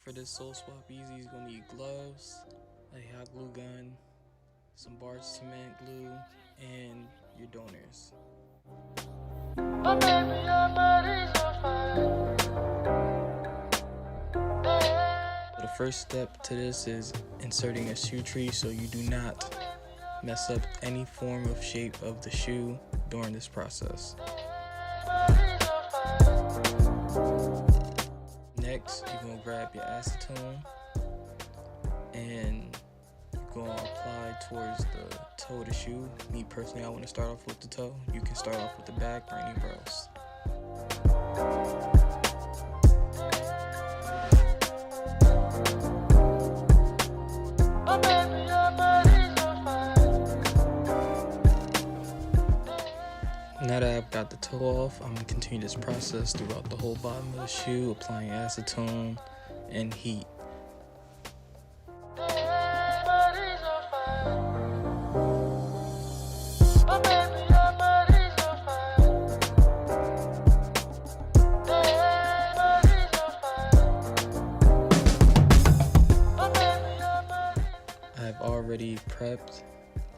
For this sole swap Yeezy, you're gonna need gloves, a hot glue gun, some barge cement glue, and your donors. The first step to this is inserting a shoe tree so you do not mess up any form of shape of the shoe during this process. Next, you're going to grab your acetone and you're going to apply towards the toe of the shoe. Me personally, I want to start off with the toe. You can start off with the back or anywhere else. Now that I've got the toe off, I'm going to continue this process throughout the whole bottom of the shoe, applying acetone and heat. I've already prepped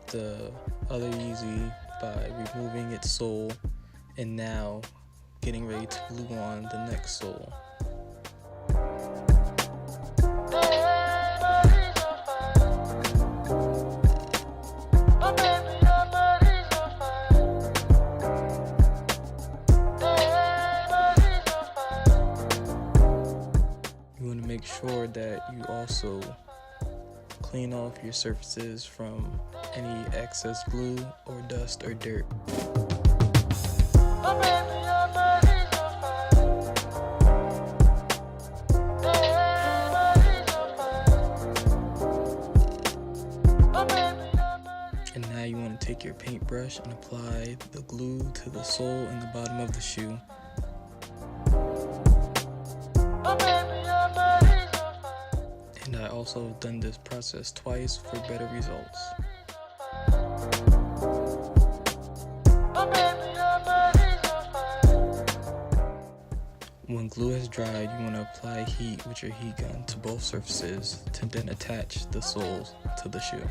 the other Yeezy by removing its sole and now getting ready to glue on the next sole. You want to make sure that you also clean off your surfaces from any excess glue or dust or dirt. And now you want to take your paintbrush and apply the glue to the sole and the bottom of the shoe. And I also have done this process twice for better results. When glue has dried, you want to apply heat with your heat gun to both surfaces to then attach the soles to the shoe.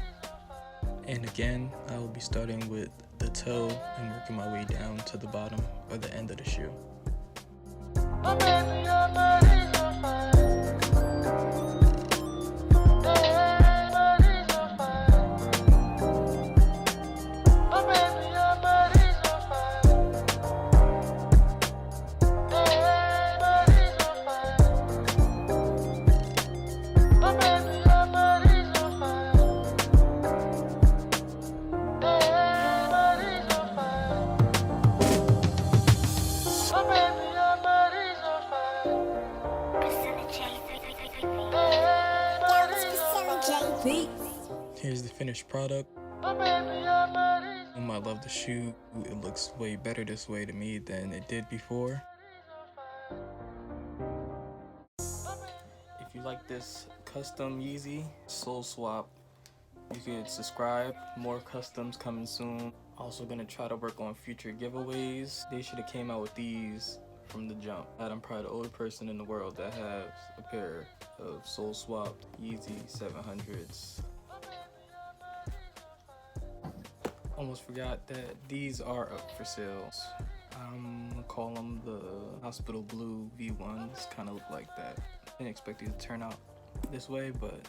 And again, I will be starting with the toe and working my way down to the bottom or the end of the shoe. Here's the finished product. I love the shoe. It looks way better this way to me than it did before. If you like this custom Yeezy sole swap, you could subscribe. More customs coming soon. Also gonna try to work on future giveaways. They should have came out with these from the jump. I'm probably the only person in the world that has a pair of sole swapped Yeezy 700s. Almost forgot that these are up for sale. I'm gonna call them the Hospital Blue V1s. Kind of look like that. Didn't expect it to turn out this way, but